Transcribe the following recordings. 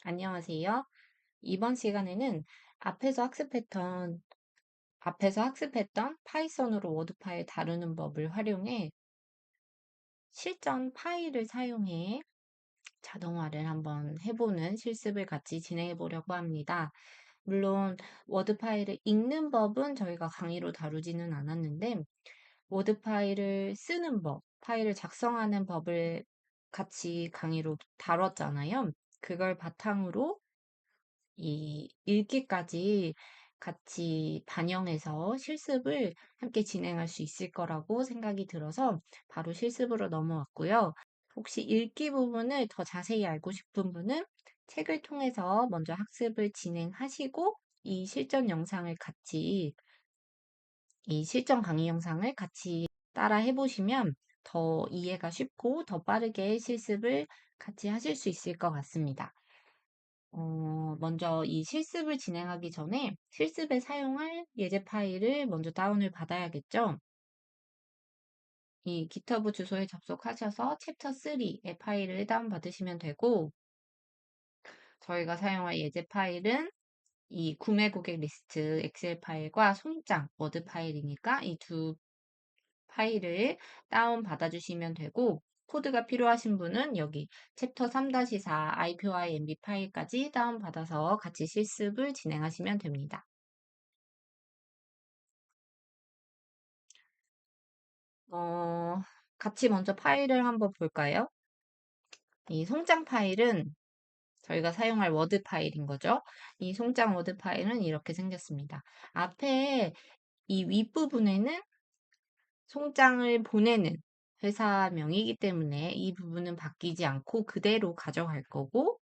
안녕하세요. 이번 시간에는 앞에서 학습했던, 앞에서 학습했던 파이썬으로 워드 파일 다루는 법을 활용해 실전 파일을 사용해 자동화를 한번 해보는 실습을 같이 진행해 보려고 합니다. 물론 워드 파일을 읽는 법은 저희가 강의로 다루지는 않았는데 워드 파일을 쓰는 법, 파일을 작성하는 법을 같이 강의로 다뤘잖아요. 그걸 바탕으로 이 읽기까지 같이 반영해서 실습을 함께 진행할 수 있을 거라고 생각이 들어서 바로 실습으로 넘어왔고요. 혹시 읽기 부분을 더 자세히 알고 싶은 분은 책을 통해서 먼저 학습을 진행하시고 이 실전 강의 영상을 같이 따라 해보시면 더 이해가 쉽고 더 빠르게 실습을 같이 하실 수 있을 것 같습니다. 먼저 이 실습을 진행하기 전에 실습에 사용할 예제 파일을 먼저 다운을 받아야겠죠? 이 GitHub 주소에 접속하셔서 챕터 3의 파일을 다운받으시면 되고, 저희가 사용할 예제 파일은 이 구매 고객 리스트 엑셀 파일과 송장 워드 파일이니까 이 두 파일을 다운받아 주시면 되고, 코드가 필요하신 분은 여기 챕터 3-4 IPYNB 파일까지 다운받아서 같이 실습을 진행하시면 됩니다. 어, 같이 먼저 파일을 한번 볼까요? 이 송장 파일은 저희가 사용할 워드 파일인 거죠. 이 송장 워드 파일은 이렇게 생겼습니다. 앞에 이 윗부분에는 송장을 보내는 회사명이기 때문에 이 부분은 바뀌지 않고 그대로 가져갈 거고,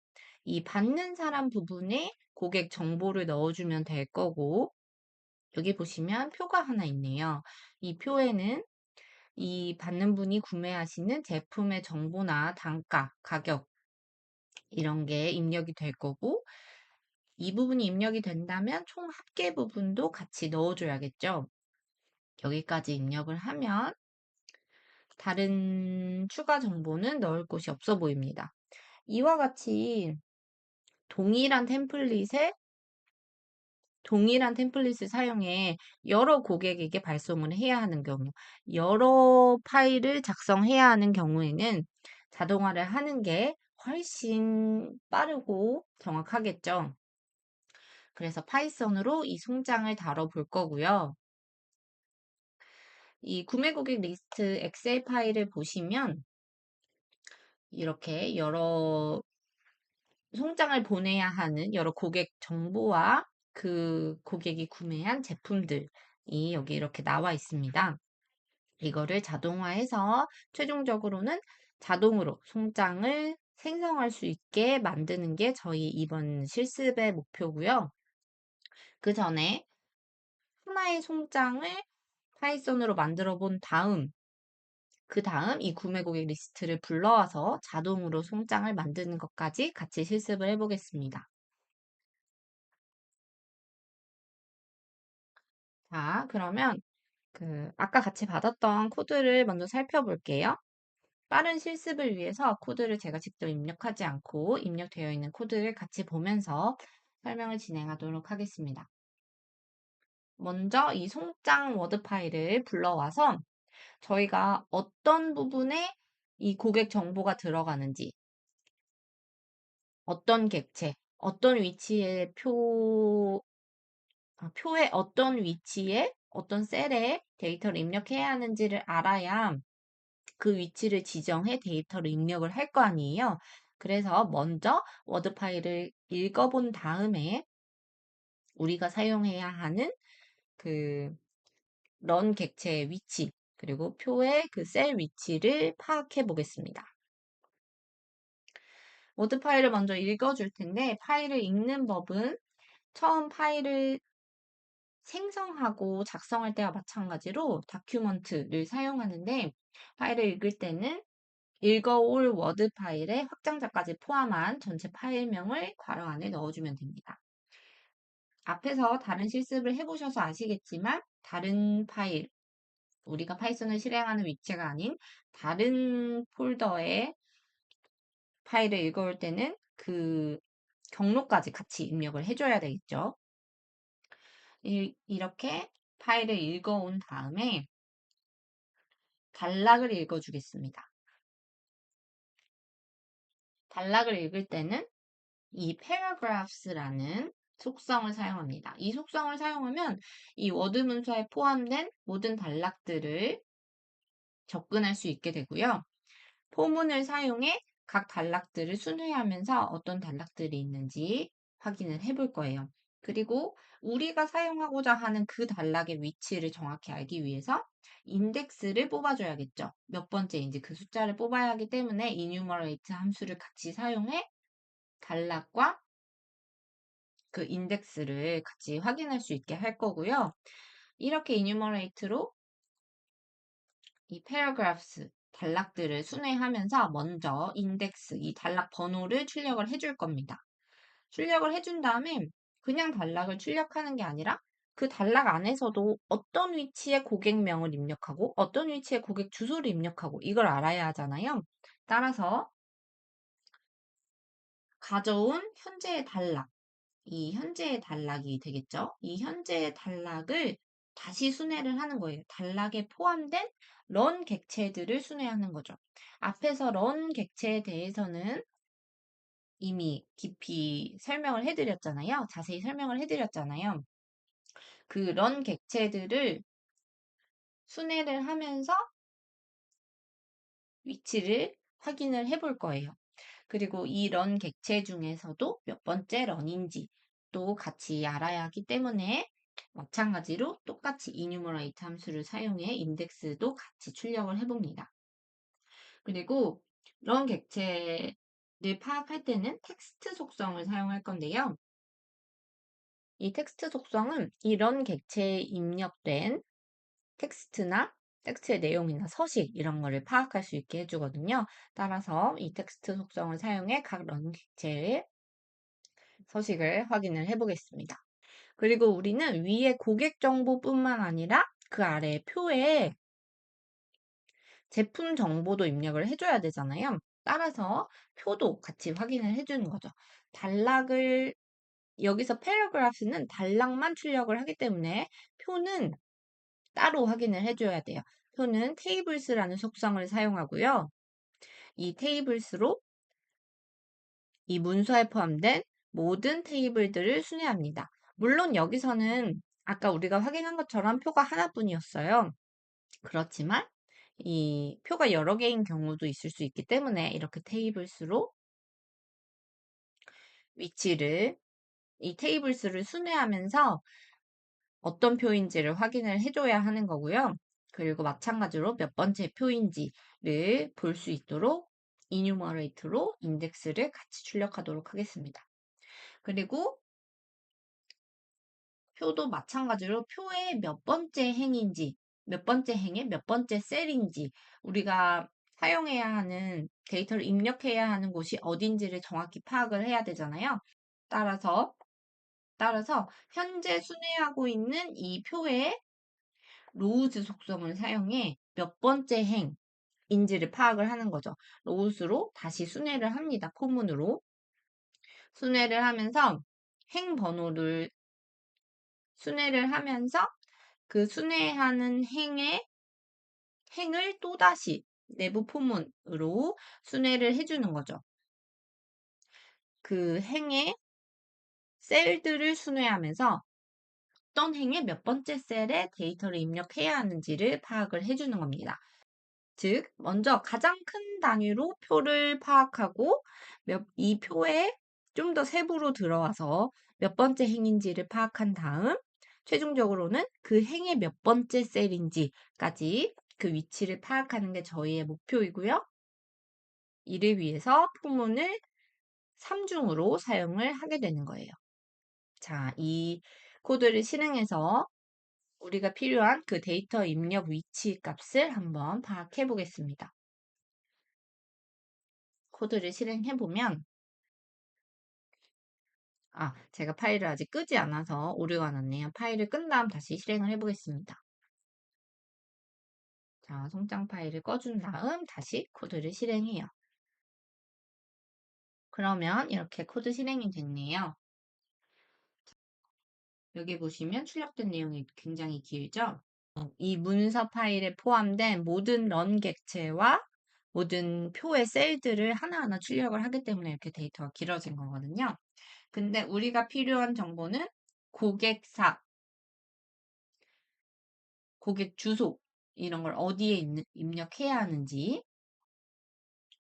이 받는 사람 부분에 고객 정보를 넣어주면 될 거고, 여기 보시면 표가 하나 있네요. 이 표에는 이 받는 분이 구매하시는 제품의 정보나 단가, 가격 이런 게 입력이 될 거고 이 부분이 입력이 된다면 총 합계 부분도 같이 넣어줘야겠죠. 여기까지 입력을 하면 다른 추가 정보는 넣을 곳이 없어 보입니다. 이와 같이 동일한 템플릿을 사용해 여러 고객에게 발송을 해야 하는 경우, 여러 파일을 작성해야 하는 경우에는 자동화를 하는 게 훨씬 빠르고 정확하겠죠. 그래서 파이썬으로 이 송장을 다뤄볼 거고요. 이 구매 고객 리스트 엑셀 파일을 보시면 이렇게 여러 송장을 보내야 하는 여러 고객 정보와 그 고객이 구매한 제품들이 여기 이렇게 나와 있습니다. 이거를 자동화해서 최종적으로는 자동으로 송장을 생성할 수 있게 만드는 게 저희 이번 실습의 목표고요. 그 전에 하나의 송장을 파이썬으로 만들어 본 다음, 그 다음 이 구매 고객 리스트를 불러와서 자동으로 송장을 만드는 것까지 같이 실습을 해보겠습니다. 자, 그러면 아까 같이 받았던 코드를 먼저 살펴볼게요. 빠른 실습을 위해서 코드를 제가 직접 입력하지 않고 입력되어 있는 코드를 같이 보면서 설명을 진행하도록 하겠습니다. 먼저 이 송장 워드 파일을 불러와서 저희가 어떤 부분에 이 고객 정보가 들어가는지, 어떤 객체, 어떤 위치에 표의 어떤 위치에 어떤 셀에 데이터를 입력해야 하는지를 알아야 그 위치를 지정해 데이터를 입력을 할 거 아니에요. 그래서 먼저 워드 파일을 읽어본 다음에 우리가 사용해야 하는 그 런 객체의 위치, 그리고 표의 그 셀 위치를 파악해 보겠습니다. 워드 파일을 먼저 읽어줄 텐데 파일을 읽는 법은 처음 파일을 생성하고 작성할 때와 마찬가지로 다큐먼트를 사용하는데 파일을 읽을 때는 읽어올 워드 파일의 확장자까지 포함한 전체 파일명을 괄호 안에 넣어주면 됩니다. 앞에서 다른 실습을 해보셔서 아시겠지만 다른 파일, 우리가 파이썬을 실행하는 위치가 아닌 다른 폴더의 파일을 읽어올 때는 그 경로까지 같이 입력을 해줘야 되겠죠. 이렇게 파일을 읽어온 다음에 단락을 읽어주겠습니다. 단락을 읽을 때는 이 paragraphs라는 속성을 사용합니다. 이 속성을 사용하면 이 워드 문서에 포함된 모든 단락들을 접근할 수 있게 되고요. 포문을 사용해 각 단락들을 순회하면서 어떤 단락들이 있는지 확인을 해볼 거예요. 그리고 우리가 사용하고자 하는 그 단락의 위치를 정확히 알기 위해서 인덱스를 뽑아줘야겠죠. 몇 번째인지 그 숫자를 뽑아야 하기 때문에 enumerate 함수를 같이 사용해 단락과 그 인덱스를 같이 확인할 수 있게 할 거고요. 이렇게 enumerate로 이 paragraphs 단락들을 순회하면서 먼저 인덱스, 이 단락 번호를 출력을 해줄 겁니다. 출력을 해준 다음에 그냥 단락을 출력하는 게 아니라 그 단락 안에서도 어떤 위치에 고객명을 입력하고 어떤 위치에 고객 주소를 입력하고 이걸 알아야 하잖아요. 따라서 가져온 현재의 단락, 이 현재의 단락이 되겠죠. 이 현재의 단락을 다시 순회를 하는 거예요. 단락에 포함된 런 객체들을 순회하는 거죠. 앞에서 런 객체에 대해서는 이미 깊이 설명을 해드렸잖아요. 자세히 설명을 해드렸잖아요. 그 런 객체들을 순회를 하면서 위치를 확인을 해볼 거예요. 그리고 이 런 객체 중에서도 몇 번째 런인지 또 같이 알아야 하기 때문에 마찬가지로 똑같이 enumerate 함수를 사용해 인덱스도 같이 출력을 해봅니다. 그리고 런 객체를 파악할 때는 텍스트 속성을 사용할 건데요. 이 텍스트 속성은 이 런 객체에 입력된 텍스트나 텍스트의 내용이나 서식 이런 거를 파악할 수 있게 해주거든요. 따라서 이 텍스트 속성을 사용해 각 런 객체의 서식을 확인을 해보겠습니다. 그리고 우리는 위에 고객 정보뿐만 아니라 그 아래 표에 제품 정보도 입력을 해줘야 되잖아요. 따라서 표도 같이 확인을 해주는 거죠. 단락을 여기서 paragraphs는 단락만 출력을 하기 때문에 표는 따로 확인을 해줘야 돼요. 표는 tables라는 속성을 사용하고요. 이 tables로 이 문서에 포함된 모든 테이블들을 순회합니다. 물론 여기서는 아까 우리가 확인한 것처럼 표가 하나뿐이었어요. 그렇지만 이 표가 여러 개인 경우도 있을 수 있기 때문에 이렇게 테이블스로 위치를 이 테이블스를 순회하면서 어떤 표인지를 확인을 해줘야 하는 거고요. 그리고 마찬가지로 몇 번째 표인지를 볼 수 있도록 enumerate로 인덱스를 같이 출력하도록 하겠습니다. 그리고 표도 마찬가지로 표의 몇 번째 행인지, 몇 번째 행의 몇 번째 셀인지 우리가 사용해야 하는 데이터를 입력해야 하는 곳이 어딘지를 정확히 파악을 해야 되잖아요. 따라서 현재 순회하고 있는 이 표의 로우즈 속성을 사용해 몇 번째 행인지를 파악을 하는 거죠. 로우스로 다시 순회를 합니다. 포문으로. 순회를 하면서 행 번호를 순회를 하면서 그 순회하는 행을 또다시 내부 포문으로 순회를 해주는 거죠. 그 행의 셀들을 순회하면서 어떤 행의 몇 번째 셀에 데이터를 입력해야 하는지를 파악을 해주는 겁니다. 즉, 먼저 가장 큰 단위로 표를 파악하고 이 표에 좀 더 세부로 들어와서 몇 번째 행인지를 파악한 다음 최종적으로는 그 행의 몇 번째 셀인지까지 그 위치를 파악하는 게 저희의 목표이고요. 이를 위해서 포문을 3중으로 사용을 하게 되는 거예요. 자, 이 코드를 실행해서 우리가 필요한 그 데이터 입력 위치 값을 한번 파악해 보겠습니다. 코드를 실행해 보면 제가 파일을 아직 끄지 않아서 오류가 났네요. 파일을 끈 다음 다시 실행을 해 보겠습니다. 자, 송장 파일을 꺼준 다음 다시 코드를 실행해요. 그러면 이렇게 코드 실행이 됐네요. 여기 보시면 출력된 내용이 굉장히 길죠? 이 문서 파일에 포함된 모든 런 객체와 모든 표의 셀들을 하나하나 출력을 하기 때문에 이렇게 데이터가 길어진 거거든요. 근데 우리가 필요한 정보는 고객사, 고객 주소, 이런 걸 어디에 입력해야 하는지,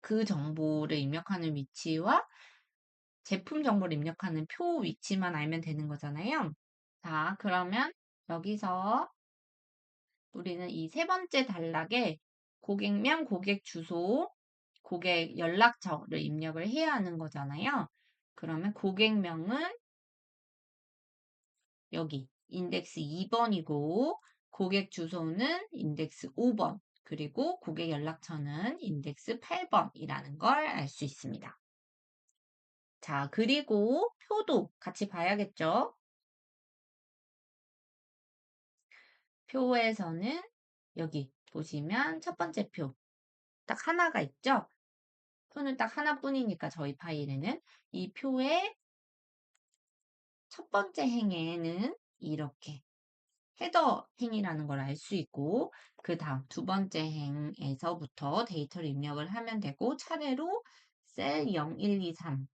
그 정보를 입력하는 위치와 제품 정보를 입력하는 표 위치만 알면 되는 거잖아요. 자, 그러면 여기서 우리는 이 세 번째 단락에 고객명, 고객 주소, 고객 연락처를 입력을 해야 하는 거잖아요. 그러면 고객명은 여기 인덱스 2번이고 고객 주소는 인덱스 5번, 그리고 고객 연락처는 인덱스 8번이라는 걸 알 수 있습니다. 자, 그리고 표도 같이 봐야겠죠? 표에서는 여기 보시면 첫 번째 표 딱 하나가 있죠? 표는 딱 하나뿐이니까 저희 파일에는 이 표의 첫 번째 행에는 이렇게 헤더 행이라는 걸 알 수 있고, 그 다음 두 번째 행에서부터 데이터를 입력을 하면 되고, 차례로 셀 0, 1, 2, 3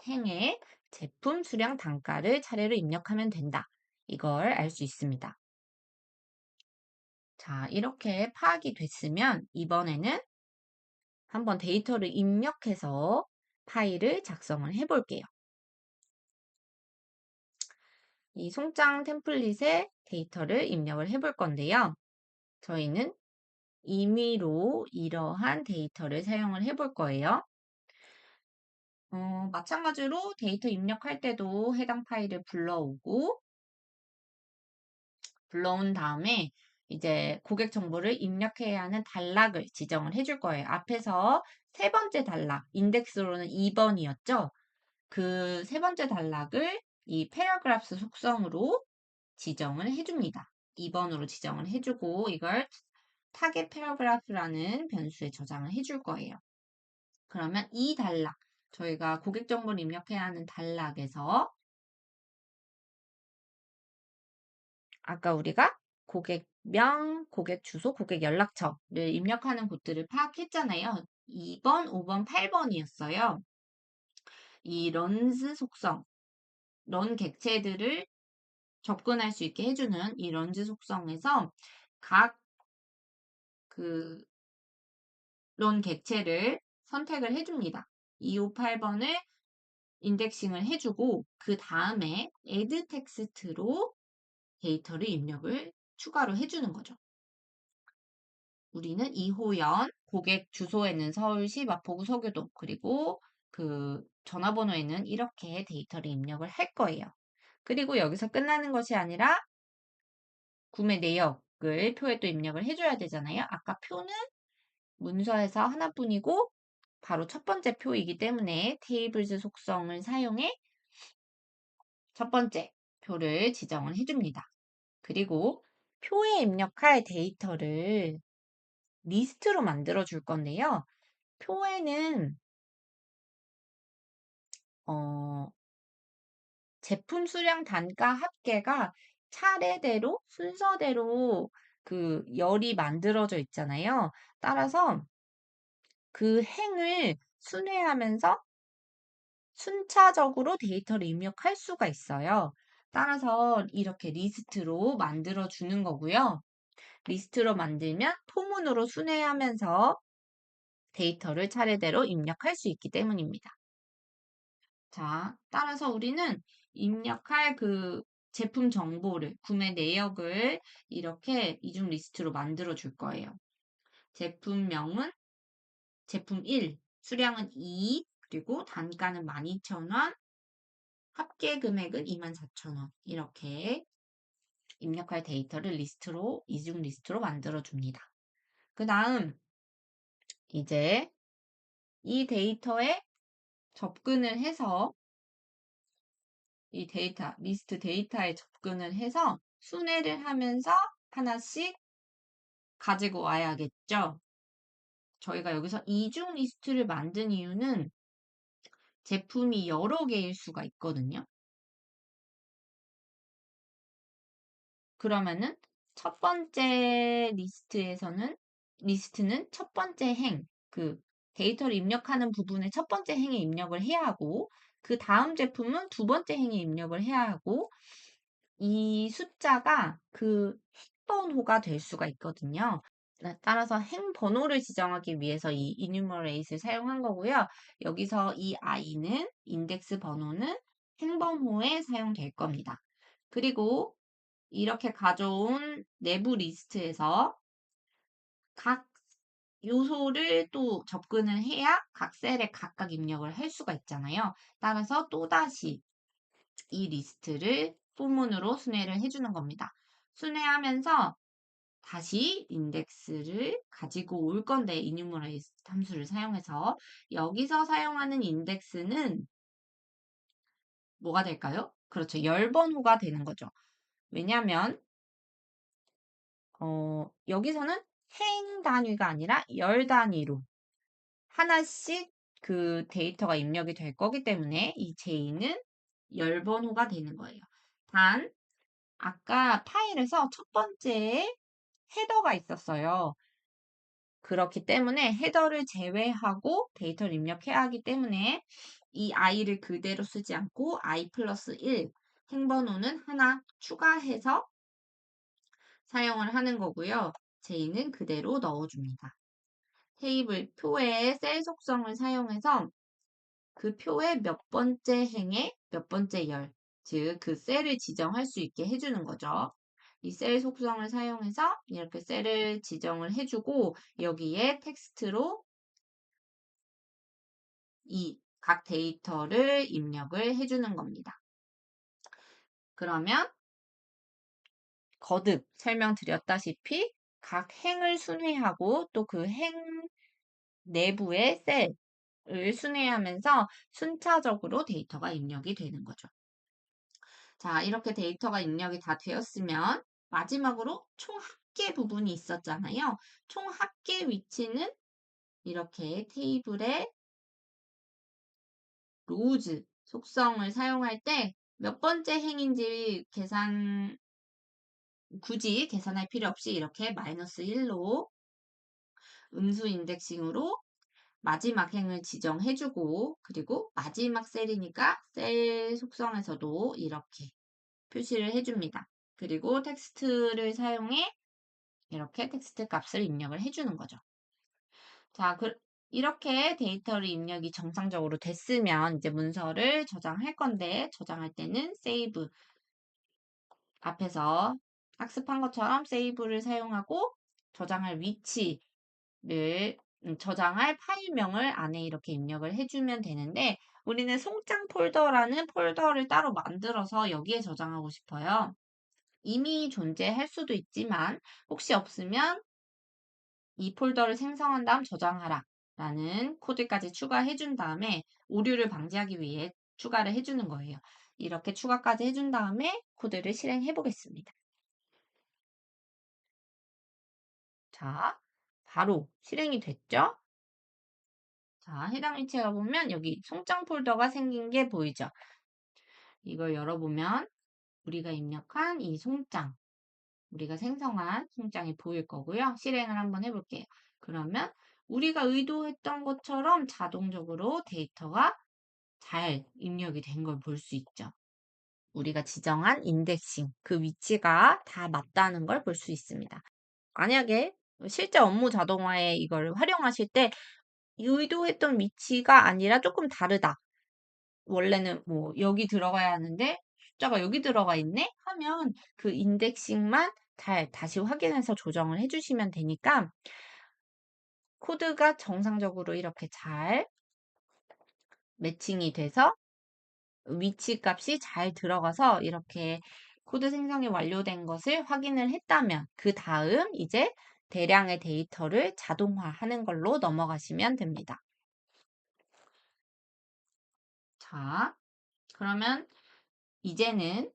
행에 제품 수량 단가를 차례로 입력하면 된다. 이걸 알 수 있습니다. 자, 이렇게 파악이 됐으면 이번에는 한번 데이터를 입력해서 파일을 작성을 해볼게요. 이 송장 템플릿에 데이터를 입력을 해볼 건데요. 저희는 임의로 이러한 데이터를 사용을 해볼 거예요. 마찬가지로 데이터 입력할 때도 해당 파일을 불러오고, 불러온 다음에 이제 고객 정보를 입력해야 하는 단락을 지정을 해줄 거예요. 앞에서 세 번째 단락, 인덱스로는 2번이었죠? 그 세 번째 단락을 이 패러그래프 속성으로 지정을 해줍니다. 2번으로 지정을 해주고 이걸 타겟 패러그래프라는 변수에 저장을 해줄 거예요. 그러면 이 단락, 저희가 고객 정보를 입력해야 하는 단락에서 아까 우리가 고객명, 고객 주소, 고객 연락처를 입력하는 곳들을 파악했잖아요. 2번, 5번, 8번이었어요. 이 런즈 속성, 런 객체들을 접근할 수 있게 해주는 이 런즈 속성에서 각 그 런 객체를 선택을 해줍니다. 258번을 인덱싱을 해주고 그 다음에 add 텍스트로 데이터를 입력을 추가로 해주는 거죠. 우리는 이호연 고객 주소에는 서울시 마포구 서교동, 그리고 그 전화번호에는 이렇게 데이터를 입력을 할 거예요. 그리고 여기서 끝나는 것이 아니라 구매 내역을 표에 또 입력을 해줘야 되잖아요. 아까 표는 문서에서 하나뿐이고 바로 첫 번째 표이기 때문에 테이블즈 속성을 사용해 첫 번째 표를 지정을 해줍니다. 그리고 표에 입력할 데이터를 리스트로 만들어 줄 건데요. 표에는 어, 제품 수량 단가 합계가 차례대로 순서대로 그 열이 만들어져 있잖아요. 따라서 그 행을 순회하면서 순차적으로 데이터를 입력할 수가 있어요. 따라서 이렇게 리스트로 만들어 주는 거고요. 리스트로 만들면 포문으로 순회하면서 데이터를 차례대로 입력할 수 있기 때문입니다. 자, 따라서 우리는 입력할 그 제품 정보를, 구매 내역을 이렇게 이중 리스트로 만들어 줄 거예요. 제품명은 제품 1, 수량은 2, 그리고 단가는 12,000원, 합계 금액은 24,000원. 이렇게 입력할 데이터를 리스트로, 이중 리스트로 만들어 줍니다. 그 다음, 이제 이 데이터에 접근을 해서 이 데이터, 리스트 데이터에 접근을 해서 순회를 하면서 하나씩 가지고 와야겠죠. 저희가 여기서 이중 리스트를 만든 이유는 제품이 여러 개일 수가 있거든요. 그러면은 첫 번째 리스트는 첫 번째 그 데이터를 입력하는 부분에 첫 번째 행에 입력을 해야 하고, 그 다음 제품은 두 번째 행에 입력을 해야 하고, 이 숫자가 그 행번호가 될 수가 있거든요. 따라서 행 번호를 지정하기 위해서 이 enumerate을 사용한 거고요. 여기서 이 i는 인덱스 번호는 행 번호에 사용될 겁니다. 그리고 이렇게 가져온 내부 리스트에서 각 요소를 또 접근을 해야 각 셀에 각각 입력을 할 수가 있잖아요. 따라서 또다시 이 리스트를 포문으로 순회를 해주는 겁니다. 순회하면서 다시 인덱스를 가지고 올 건데, enumerate 함수를 사용해서 여기서 사용하는 인덱스는 뭐가 될까요? 그렇죠. 열번호가 되는 거죠. 왜냐하면 여기서는 행 단위가 아니라 열 단위로 하나씩 그 데이터가 입력이 될 거기 때문에 이 J는 열번호가 되는 거예요. 단, 아까 파일에서 첫 번째에 헤더가 있었어요. 그렇기 때문에 헤더를 제외하고 데이터를 입력해야 하기 때문에 이 i를 그대로 쓰지 않고 i 플러스 1 행번호는 하나 추가해서 사용을 하는 거고요. J는 그대로 넣어줍니다. 테이블 표의 셀 속성을 사용해서 그 표의 몇 번째 행에 몇 번째 열, 즉 그 셀을 지정할 수 있게 해주는 거죠. 이 셀 속성을 사용해서 이렇게 셀을 지정을 해주고 여기에 텍스트로 이 각 데이터를 입력을 해주는 겁니다. 그러면 거듭 설명드렸다시피 각 행을 순회하고 또 그 행 내부의 셀을 순회하면서 순차적으로 데이터가 입력이 되는 거죠. 자, 이렇게 데이터가 입력이 다 되었으면 마지막으로 총 합계 부분이 있었잖아요. 총 합계 위치는 이렇게 테이블의 로우즈 속성을 사용할 때 몇 번째 행인지 굳이 계산할 필요 없이 이렇게 마이너스 1로 음수 인덱싱으로 마지막 행을 지정해주고, 그리고 마지막 셀이니까 셀 속성에서도 이렇게 표시를 해줍니다. 그리고 텍스트를 사용해 이렇게 텍스트 값을 입력을 해주는 거죠. 자, 이렇게 데이터를 입력이 정상적으로 됐으면 이제 문서를 저장할 건데, 저장할 때는 save 앞에서 학습한 것처럼 save를 사용하고 저장할 저장할 파일명을 안에 이렇게 입력을 해주면 되는데, 우리는 송장 폴더라는 폴더를 따로 만들어서 여기에 저장하고 싶어요. 이미 존재할 수도 있지만 혹시 없으면 이 폴더를 생성한 다음 저장하라 라는 코드까지 추가해 준 다음에 오류를 방지하기 위해 추가를 해주는 거예요. 이렇게 추가까지 해준 다음에 코드를 실행해 보겠습니다. 자, 바로 실행이 됐죠? 자, 해당 위치에 가보면 여기 송장 폴더가 생긴 게 보이죠? 이걸 열어보면 우리가 입력한 이 송장, 우리가 생성한 송장이 보일 거고요. 실행을 한번 해볼게요. 그러면 우리가 의도했던 것처럼 자동적으로 데이터가 잘 입력이 된 걸 볼 수 있죠. 우리가 지정한 인덱싱, 그 위치가 다 맞다는 걸 볼 수 있습니다. 만약에 실제 업무 자동화에 이걸 활용하실 때 의도했던 위치가 아니라 조금 다르다. 원래는 뭐 여기 들어가야 하는데 숫자가 여기 들어가 있네? 하면 그 인덱싱만 잘 다시 확인해서 조정을 해주시면 되니까 코드가 정상적으로 이렇게 잘 매칭이 돼서 위치 값이 잘 들어가서 이렇게 코드 생성이 완료된 것을 확인을 했다면 그 다음 이제 대량의 데이터를 자동화하는 걸로 넘어가시면 됩니다. 자, 그러면 이제는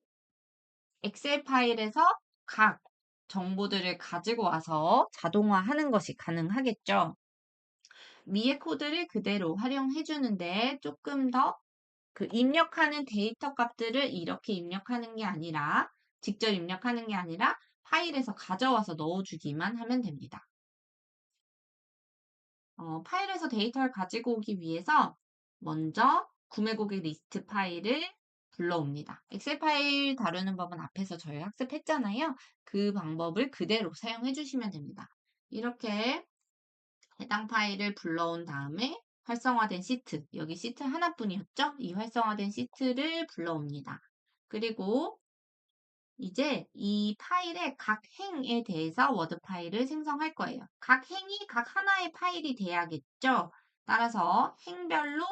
엑셀 파일에서 각 정보들을 가지고 와서 자동화하는 것이 가능하겠죠. 위의 코드를 그대로 활용해 주는데 조금 더 그 입력하는 데이터 값들을 이렇게 입력하는 게 아니라 직접 입력하는 게 아니라 파일에서 가져와서 넣어주기만 하면 됩니다. 파일에서 데이터를 가지고 오기 위해서 먼저 구매 고객 리스트 파일을 불러옵니다. 엑셀 파일 다루는 법은 앞에서 저희 학습했잖아요. 그 방법을 그대로 사용해 주시면 됩니다. 이렇게 해당 파일을 불러온 다음에 활성화된 시트, 여기 시트 하나뿐이었죠? 이 활성화된 시트를 불러옵니다. 그리고 이제 이 파일의 각 행에 대해서 워드 파일을 생성할 거예요. 각 행이 각 하나의 파일이 돼야겠죠? 따라서 행별로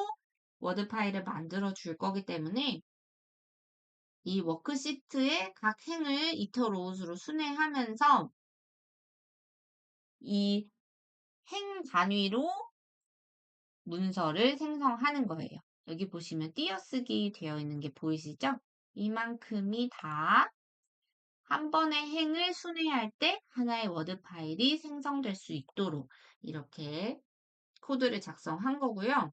워드 파일을 만들어 줄 거기 때문에 이 워크시트의 각 행을 이터 로우스로 순회하면서 이 행 단위로 문서를 생성하는 거예요. 여기 보시면 띄어쓰기 되어 있는 게 보이시죠? 이만큼이 다 한 번의 행을 순회할 때 하나의 워드 파일이 생성될 수 있도록 이렇게 코드를 작성한 거고요.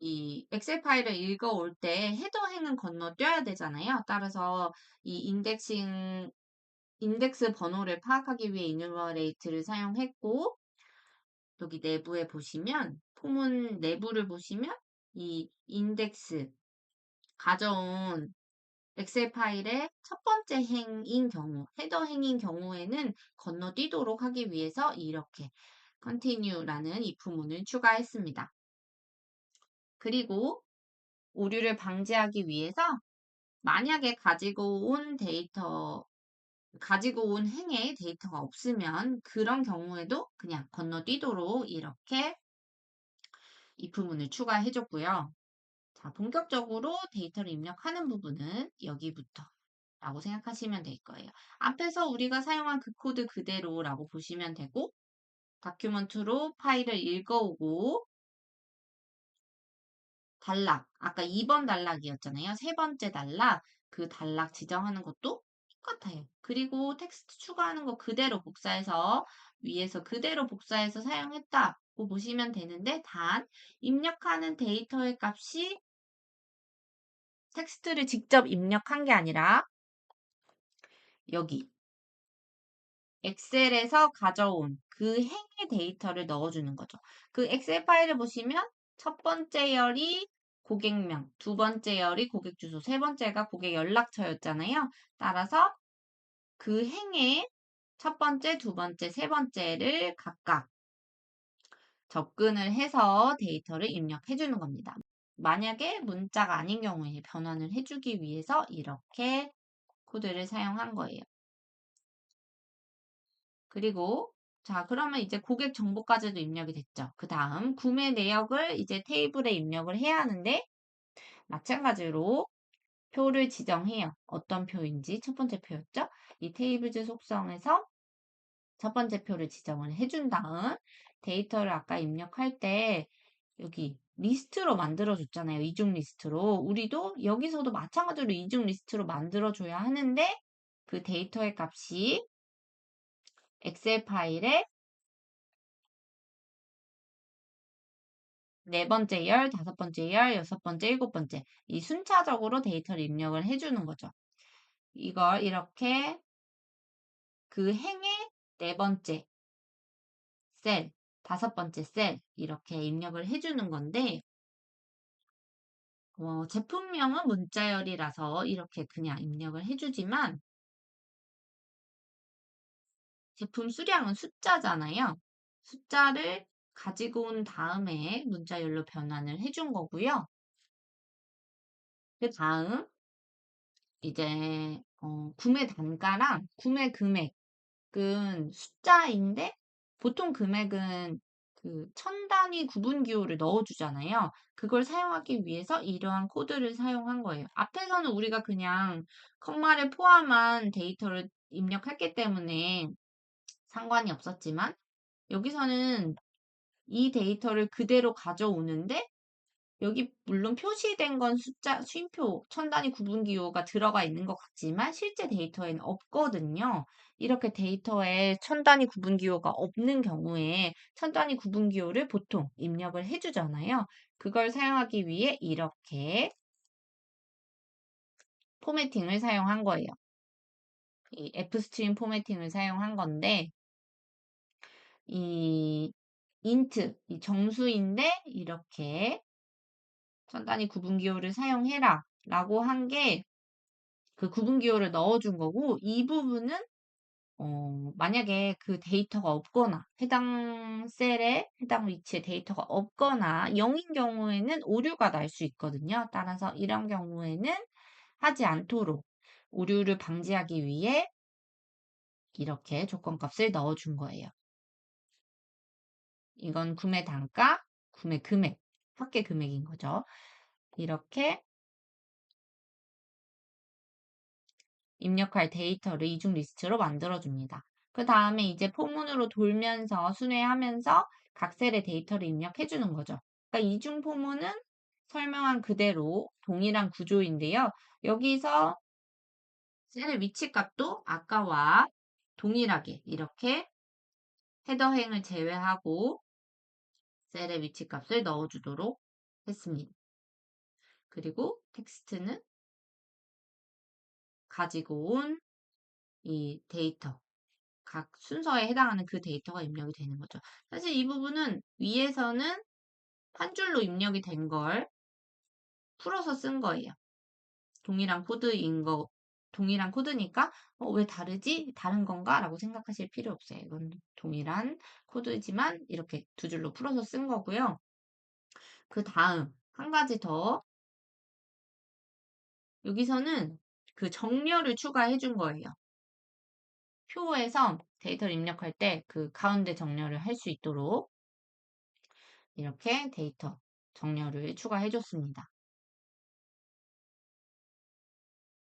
이 엑셀 파일을 읽어올 때 헤더 행은 건너뛰어야 되잖아요. 따라서 이 인덱스 번호를 파악하기 위해 이누머레이트를 사용했고, 여기 내부에 보시면, 포문 내부를 보시면, 이 인덱스 가져온 엑셀 파일의 첫 번째 행인 경우, 헤더 행인 경우에는 건너뛰도록 하기 위해서 이렇게 continue라는 if문을 추가했습니다. 그리고 오류를 방지하기 위해서 만약에 가지고 온 행에 데이터가 없으면 그런 경우에도 그냥 건너뛰도록 이렇게 if문을 추가해줬고요. 자, 본격적으로 데이터를 입력하는 부분은 여기부터 라고 생각하시면 될 거예요. 앞에서 우리가 사용한 그 코드 그대로라고 보시면 되고, 다큐먼트로 파일을 읽어오고, 단락, 아까 2번 단락이었잖아요. 세 번째 단락, 그 단락 지정하는 것도 똑같아요. 그리고 텍스트 추가하는 거 그대로 복사해서 위에서 그대로 복사해서 사용했다고 보시면 되는데, 단 입력하는 데이터의 값이 텍스트를 직접 입력한 게 아니라 여기 엑셀에서 가져온 그 행의 데이터를 넣어주는 거죠. 그 엑셀 파일을 보시면 첫 번째 열이 고객명, 두 번째 열이 고객 주소, 세 번째가 고객 연락처였잖아요. 따라서 그 행의 첫 번째, 두 번째, 세 번째를 각각 접근을 해서 데이터를 입력해 주는 겁니다. 만약에 문자가 아닌 경우에 변환을 해주기 위해서 이렇게 코드를 사용한 거예요. 그리고 자, 그러면 이제 고객 정보까지도 입력이 됐죠. 그 다음 구매 내역을 이제 테이블에 입력을 해야 하는데 마찬가지로 표를 지정해요. 어떤 표인지 첫 번째 표였죠. 이 테이블즈 속성에서 첫 번째 표를 지정을 해준 다음 데이터를 아까 입력할 때 여기 리스트로 만들어 줬잖아요. 이중 리스트로. 우리도 여기서도 마찬가지로 이중 리스트로 만들어 줘야 하는데 그 데이터의 값이 엑셀 파일에 네 번째 열, 다섯 번째 열, 여섯 번째, 일곱 번째. 이 순차적으로 데이터를 입력을 해주는 거죠. 이걸 이렇게 그 행의 네 번째 셀, 다섯 번째 셀, 이렇게 입력을 해주는 건데, 제품명은 문자열이라서 이렇게 그냥 입력을 해주지만, 제품 수량은 숫자잖아요. 숫자를 가지고 온 다음에 문자열로 변환을 해준 거고요. 그 다음, 이제, 구매 단가랑 구매 금액은 숫자인데, 보통 금액은 그 천 단위 구분 기호를 넣어주잖아요. 그걸 사용하기 위해서 이러한 코드를 사용한 거예요. 앞에서는 우리가 그냥 컴마를 포함한 데이터를 입력했기 때문에 상관이 없었지만, 여기서는 이 데이터를 그대로 가져오는데 여기 물론 표시된 건 숫자, 쉼표, 천 단위 구분기호가 들어가 있는 것 같지만 실제 데이터에는 없거든요. 이렇게 데이터에 천 단위 구분기호가 없는 경우에 천 단위 구분기호를 보통 입력을 해주잖아요. 그걸 사용하기 위해 이렇게 포매팅을 사용한 거예요. 이 F스트림 포매팅을 사용한 건데, 이 인트, 이 정수인데 이렇게 천 단위 구분기호를 사용해라 라고 한 게 그 구분기호를 넣어준 거고, 이 부분은 만약에 그 데이터가 없거나 해당 셀에 해당 위치에 데이터가 없거나 0인 경우에는 오류가 날 수 있거든요. 따라서 이런 경우에는 하지 않도록 오류를 방지하기 위해 이렇게 조건값을 넣어준 거예요. 이건 구매 단가, 구매 금액, 합계 금액인 거죠. 이렇게 입력할 데이터를 이중 리스트로 만들어줍니다. 그 다음에 이제 포문으로 돌면서 순회하면서 각 셀의 데이터를 입력해주는 거죠. 그러니까 이중 포문은 설명한 그대로 동일한 구조인데요. 여기서 셀의 위치 값도 아까와 동일하게 이렇게 헤더행을 제외하고 셀의 위치 값을 넣어주도록 했습니다. 그리고 텍스트는 가지고 온 이 데이터, 각 순서에 해당하는 그 데이터가 입력이 되는 거죠. 사실 이 부분은 위에서는 한 줄로 입력이 된 걸 풀어서 쓴 거예요. 동일한 코드인 거, 동일한 코드니까 왜 다르지? 다른 건가? 라고 생각하실 필요 없어요. 이건 동일한 코드지만 이렇게 두 줄로 풀어서 쓴 거고요. 그 다음 한 가지 더 여기서는 그 정렬을 추가해 준 거예요. 표에서 데이터를 입력할 때 그 가운데 정렬을 할 수 있도록 이렇게 데이터 정렬을 추가해 줬습니다.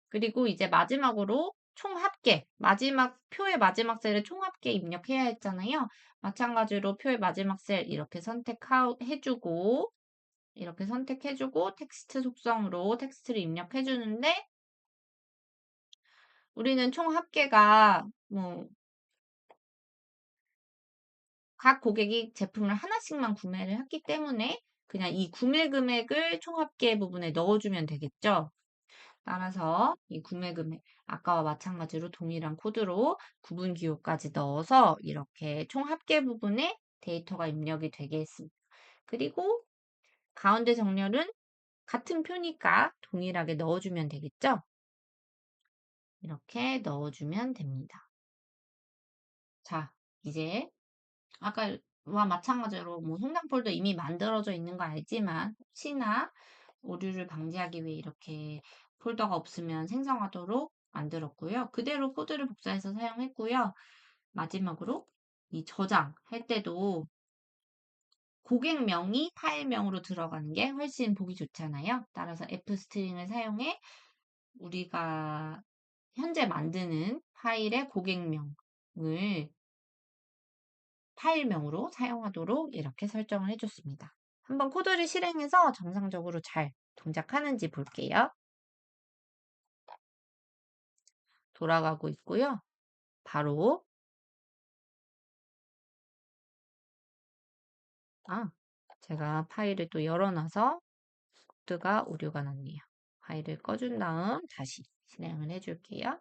그리고 이제 마지막으로 총 합계, 마지막 표의 마지막 셀을 총 합계 입력해야 했잖아요. 마찬가지로 표의 마지막 셀 이렇게 선택해주고 이렇게 선택해주고 텍스트 속성으로 텍스트를 입력해주는데 우리는 총 합계가 뭐 각 고객이 제품을 하나씩만 구매를 했기 때문에 그냥 이 구매 금액을 총 합계 부분에 넣어주면 되겠죠. 따라서 이 구매 금액, 아까와 마찬가지로 동일한 코드로 구분 기호까지 넣어서 이렇게 총 합계 부분에 데이터가 입력이 되게 했습니다. 그리고 가운데 정렬은 같은 표니까 동일하게 넣어주면 되겠죠? 이렇게 넣어주면 됩니다. 자, 이제 아까와 마찬가지로 뭐 송장 폴더 이미 만들어져 있는 거 알지만 혹시나 오류를 방지하기 위해 이렇게 폴더가 없으면 생성하도록 만들었고요. 그대로 코드를 복사해서 사용했고요. 마지막으로 이 저장할 때도 고객명이 파일명으로 들어가는 게 훨씬 보기 좋잖아요. 따라서 F스트링을 사용해 우리가 현재 만드는 파일의 고객명을 파일명으로 사용하도록 이렇게 설정을 해줬습니다. 한번 코드를 실행해서 정상적으로 잘 동작하는지 볼게요. 돌아가고 있고요. 바로 제가 파일을 또 열어놔서 코드가 오류가 났네요. 파일을 꺼준 다음 다시 실행을 해줄게요.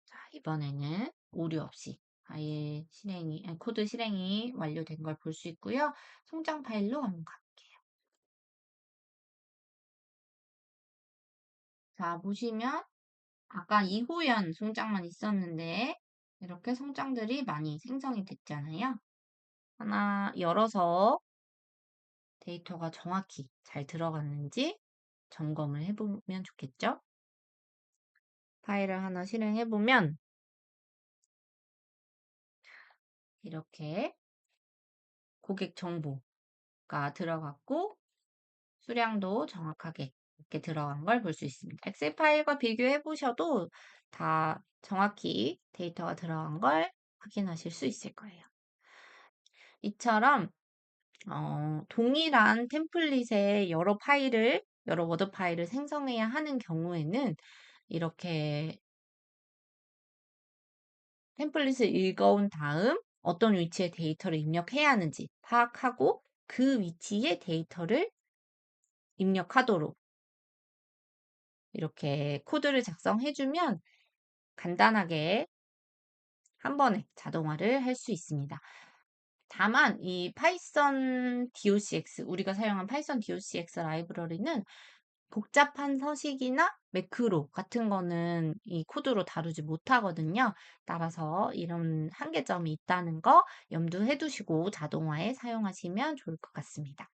자, 이번에는 오류 없이 코드 실행이 완료된 걸 볼 수 있고요. 송장 파일로 한번 가볼게요. 자, 보시면 아까 2호연 송장만 있었는데 이렇게 송장들이 많이 생성이 됐잖아요. 하나 열어서 데이터가 정확히 잘 들어갔는지 점검을 해보면 좋겠죠? 파일을 하나 실행해보면 이렇게 고객 정보가 들어갔고 수량도 정확하게 이렇게 들어간 걸 볼 수 있습니다. 엑셀 파일과 비교해 보셔도 다 정확히 데이터가 들어간 걸 확인하실 수 있을 거예요. 이처럼 동일한 템플릿의 여러 워드 파일을 생성해야 하는 경우에는 이렇게 템플릿을 읽어온 다음 어떤 위치에 데이터를 입력해야 하는지 파악하고 그 위치에 데이터를 입력하도록 이렇게 코드를 작성해주면 간단하게 한 번에 자동화를 할 수 있습니다. 다만 이 파이썬 docx 우리가 사용한 파이썬 docx 라이브러리는 복잡한 서식이나 매크로 같은 거는 이 코드로 다루지 못하거든요. 따라서 이런 한계점이 있다는 거 염두해 두시고 자동화에 사용하시면 좋을 것 같습니다.